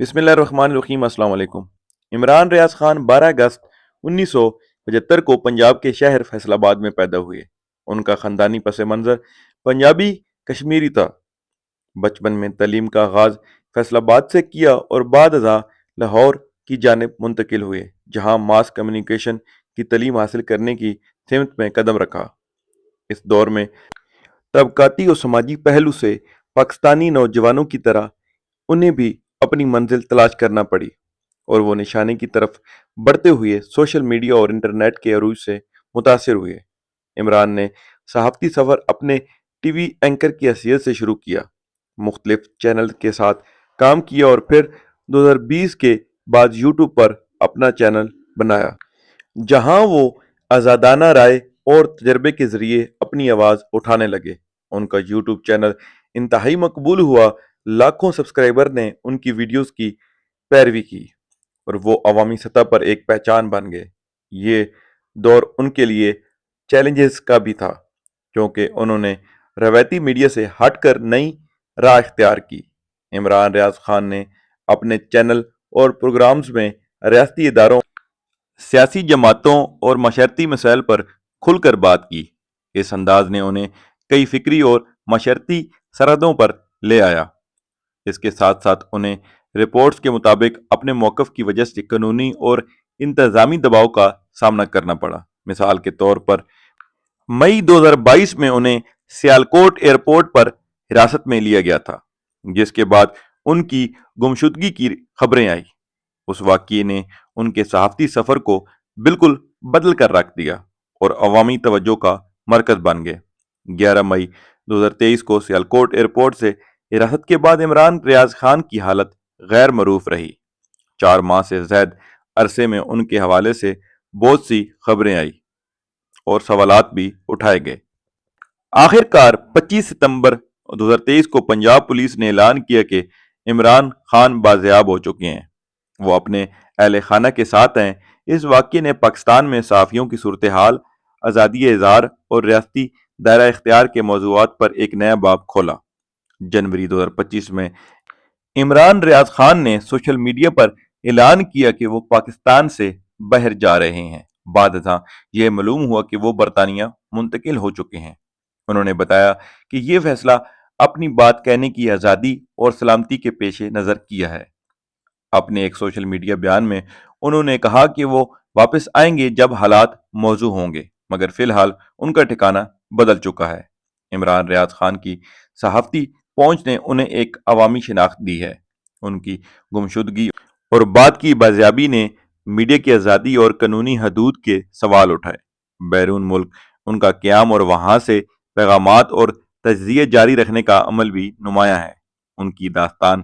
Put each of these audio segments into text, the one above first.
بسم اللہ الرحمن الرحیم۔ السلام علیکم۔ عمران ریاض خان 12 اگست 1975 کو پنجاب کے شہر فیصل آباد میں پیدا ہوئے۔ ان کا خاندانی پس منظر پنجابی کشمیری تھا۔ بچپن میں تعلیم کا آغاز فیصل آباد سے کیا اور بعد ازاں لاہور کی جانب منتقل ہوئے، جہاں ماس کمیونیکیشن کی تعلیم حاصل کرنے کی سمت میں قدم رکھا۔ اس دور میں طبقاتی اور سماجی پہلو سے پاکستانی نوجوانوں کی طرح انہیں بھی اپنی منزل تلاش کرنا پڑی، اور وہ نشانے کی طرف بڑھتے ہوئے سوشل میڈیا اور انٹرنیٹ کے عروج سے متاثر ہوئے۔ عمران نے صحافتی سفر اپنے ٹی وی اینکر کی حیثیت سے شروع کیا، مختلف چینل کے ساتھ کام کیا اور پھر 2020 کے بعد یوٹیوب پر اپنا چینل بنایا، جہاں وہ آزادانہ رائے اور تجربے کے ذریعے اپنی آواز اٹھانے لگے۔ ان کا یوٹیوب چینل انتہائی مقبول ہوا، لاکھوں سبسکرائبر نے ان کی ویڈیوز کی پیروی کی اور وہ عوامی سطح پر ایک پہچان بن گئے۔ یہ دور ان کے لیے چیلنجز کا بھی تھا، کیونکہ انہوں نے روایتی میڈیا سے ہٹ کر نئی راہ اختیار کی۔ عمران ریاض خان نے اپنے چینل اور پروگرامز میں ریاستی اداروں، سیاسی جماعتوں اور معاشرتی مسائل پر کھل کر بات کی۔ اس انداز نے انہیں کئی فکری اور معاشرتی سرحدوں پر لے آیا۔ اس کے ساتھ ساتھ انہیں رپورٹس کے مطابق اپنے موقف کی وجہ سے قانونی اور انتظامی دباؤ کا سامنا کرنا پڑا۔ مثال کے طور پر مئی 2022 میں انہیں سیالکوٹ ایئرپورٹ پر حراست میں لیا گیا تھا، جس کے بعد ان کی گمشدگی کی خبریں آئیں۔ اس واقعے نے ان کے صحافتی سفر کو بالکل بدل کر رکھ دیا اور عوامی توجہ کا مرکز بن گئے۔ 11 مئی 2023 کو سیالکوٹ ایئرپورٹ سے حراست کے بعد عمران ریاض خان کی حالت غیر معروف رہی۔ 4 ماہ سے زائد عرصے میں ان کے حوالے سے بہت سی خبریں آئی اور سوالات بھی اٹھائے گئے۔ آخر کار 25 ستمبر 2023 کو پنجاب پولیس نے اعلان کیا کہ عمران خان بازیاب ہو چکے ہیں۔ وہ اپنے اہل خانہ کے ساتھ ہیں۔ اس واقعے نے پاکستان میں صحافیوں کی صورتحال، آزادی اظہار اور ریاستی دائرہ اختیار کے موضوعات پر ایک نیا باب کھولا۔ جنوری 2025 میں عمران ریاض خان نے سوشل میڈیا پر اعلان کیا کہ وہ پاکستان سے باہر جا رہے ہیں۔ بعد ازاں یہ معلوم ہوا کہ وہ برطانیہ منتقل ہو چکے ہیں۔ انہوں نے بتایا کہ یہ فیصلہ اپنی بات کہنے کی آزادی اور سلامتی کے پیش نظر کیا ہے۔ اپنے ایک سوشل میڈیا بیان میں انہوں نے کہا کہ وہ واپس آئیں گے جب حالات موزوں ہوں گے، مگر فی الحال ان کا ٹھکانہ بدل چکا ہے۔ عمران ریاض خان کی صحافتی پہنچ نے انہیں ایک عوامی شناخت دی ہے۔ ان کی گمشدگی اور بعد کی بازیابی نے میڈیا کی آزادی اور قانونی حدود کے سوال اٹھائے۔ بیرون ملک ان کا قیام اور وہاں سے پیغامات اور تجزیے جاری رکھنے کا عمل بھی نمایاں ہے۔ ان کی داستان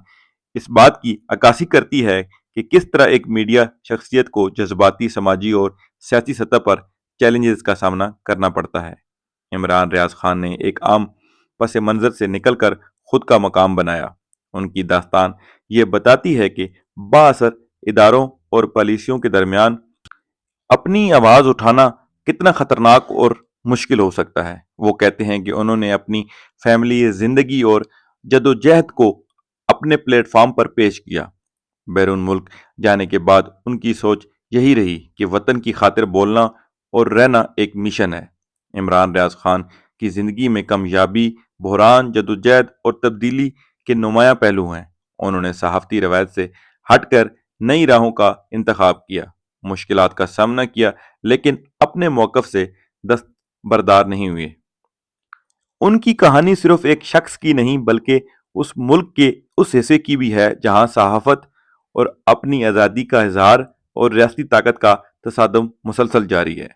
اس بات کی عکاسی کرتی ہے کہ کس طرح ایک میڈیا شخصیت کو جذباتی، سماجی اور سیاسی سطح پر چیلنجز کا سامنا کرنا پڑتا ہے۔ عمران ریاض خان نے ایک عام پس منظر سے نکل کر خود کا مقام بنایا۔ ان کی داستان یہ بتاتی ہے کہ بااثر اداروں اور پالیسیوں کے درمیان اپنی آواز اٹھانا کتنا خطرناک اور مشکل ہو سکتا ہے۔ وہ کہتے ہیں کہ انہوں نے اپنی فیملی، زندگی اور جدوجہد کو اپنے پلیٹ فارم پر پیش کیا۔ بیرون ملک جانے کے بعد ان کی سوچ یہی رہی کہ وطن کی خاطر بولنا اور رہنا ایک مشن ہے۔ عمران ریاض خان کی زندگی میں کامیابی، بحران، جدوجہد اور تبدیلی کے نمایاں پہلو ہیں۔ انہوں نے صحافتی روایت سے ہٹ کر نئی راہوں کا انتخاب کیا، مشکلات کا سامنا کیا، لیکن اپنے موقف سے دستبردار نہیں ہوئے۔ ان کی کہانی صرف ایک شخص کی نہیں بلکہ اس ملک کے اس حصے کی بھی ہے جہاں صحافت اور اپنی آزادی کا اظہار اور ریاستی طاقت کا تصادم مسلسل جاری ہے۔